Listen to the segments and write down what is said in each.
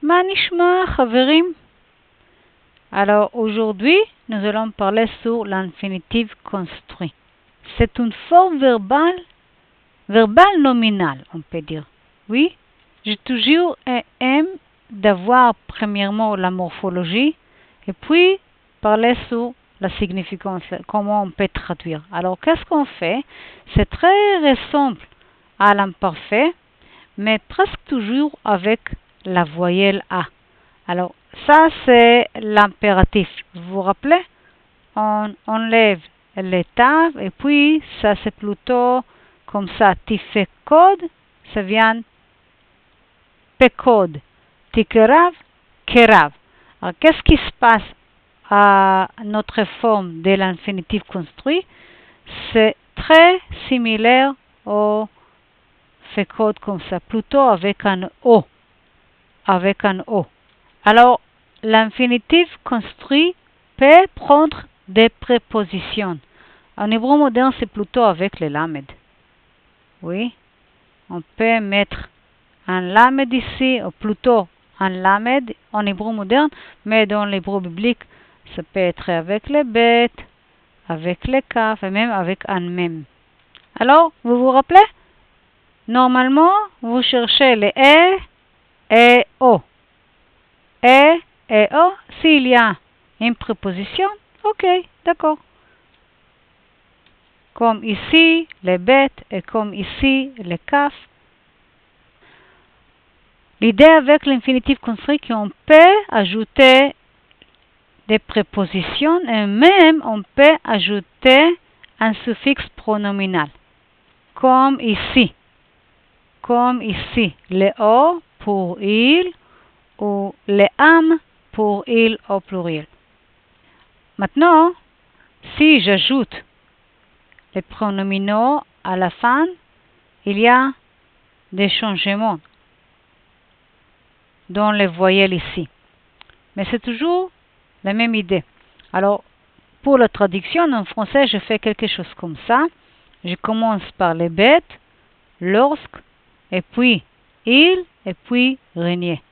מה נשמע, חברים? Alors aujourd'hui, nous allons parler sur l'infinitive construit. C'est une forme verbale nominale, on peut dire. Oui, j'ai toujours aimé d'avoir premièrement la morphologie et puis parler sur la significance, comment on peut traduire. Alors, qu'est-ce qu'on fait? C'est très simple à l'imparfait, mais presque toujours avec la voyelle A. Alors, ça, c'est l'impératif. Vous vous rappelez? On enlève l'état et puis ça, c'est plutôt comme ça. Tifekod, ça vient pekod. Tikerav, kerav. Alors, qu'est-ce qui se passe à notre forme de l'infinitif construit? C'est très similaire au fekod comme ça, plutôt avec un O. Avec un O. Alors, l'infinitif construit peut prendre des prépositions. En hébreu moderne, c'est plutôt avec les lamed. Oui, on peut mettre un lamed ici, ou plutôt un lamed en hébreu moderne, mais dans l'hébreu biblique, ça peut être avec les bêtes, avec les kaf, et même avec un même. Alors, vous vous rappelez? Normalement, vous cherchez les et o. Et O, s'il y a une préposition, ok, d'accord. Comme ici, les bêtes, et comme ici, les kaf. L'idée avec l'infinitif construit, qu'on peut ajouter des prépositions et même on peut ajouter un suffixe pronominal. Comme ici. Comme ici, le O pour il ou le am pour il au pluriel. Maintenant, si j'ajoute les pronominaux à la fin, il y a des changements dans les voyelles ici. Mais c'est toujours la même idée. Alors, pour la traduction en français, je fais quelque chose comme ça. Je commence par les bêtes, lorsque, et puis il, et puis régner.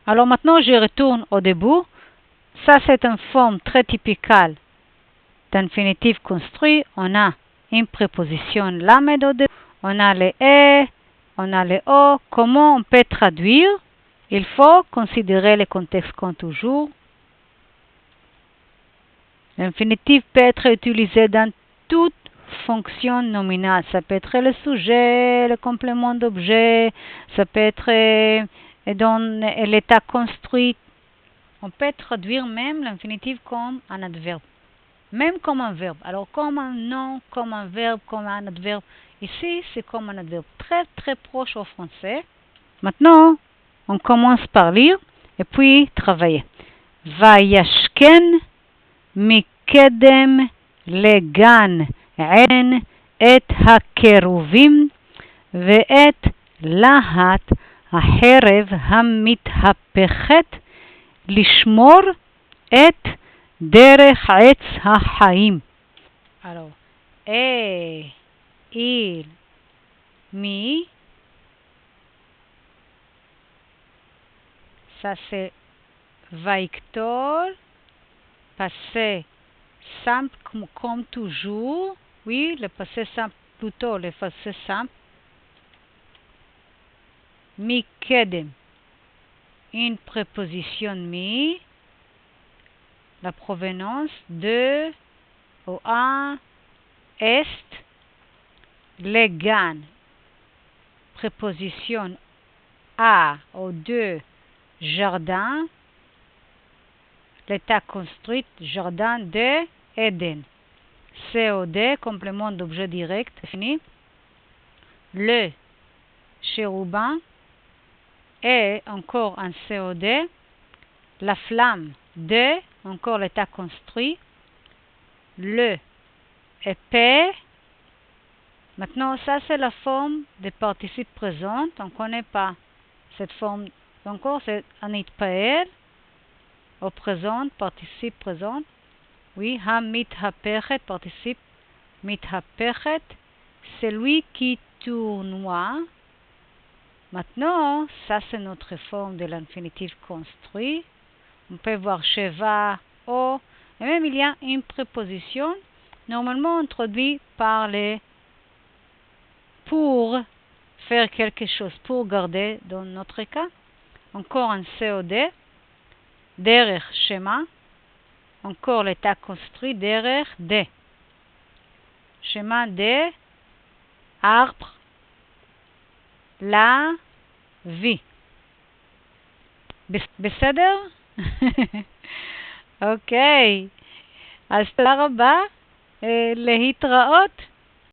Alors maintenant, je retourne au début. Ça, c'est une forme très typicale d'infinitif construit. On a une préposition lamed au début. On a les E, on a les O. Comment on peut traduire? Il faut considérer le contexte comme toujours. L'infinitif peut être utilisé dans toute fonction nominale. Ça peut être le sujet, le complément d'objet, ça peut être dans l'état construit. On peut traduire même l'infinitif comme un adverbe. Même comme un verbe. Alors, comme un nom, comme un verbe, comme un adverbe. Ici, c'est comme un adverbe très, très proche au français. Maintenant, on commence par lire et puis travailler. Vayashken מקדם לגן עדן את הקירובים ואת להט החרב המתהפכת לשמור את דרך עץ החיים. Alors, il, mi, ça c'est Victor, passé simple comme toujours. Oui, le passé simple, plutôt le passé simple. Mi kedem. Une préposition mi. La provenance de au un est. Le gan. Préposition à au deux jardin. L'état construit jardin de Eden. COD, complément d'objet direct, fini. Le chérubin et encore un COD. La flamme de, encore l'état construit. Le épée. Maintenant, ça c'est la forme des participes présentes. On ne connaît pas cette forme. Encore, c'est un itpaer. Au présent, participe présent. Oui, ha-mit-ha-pechet, participe mit-ha-pechet. C'est lui qui tournoie. Maintenant, ça c'est notre forme de l'infinitif construit. On peut voir chez va, au, et même il y a une préposition normalement introduite par les pour faire quelque chose, pour garder dans notre cas. Encore un COD, derrière schéma, encore l'état construit derrière D. Schéma D, arbre, la vie. בסדר? אוקיי, אז תודה רבה, להתראות.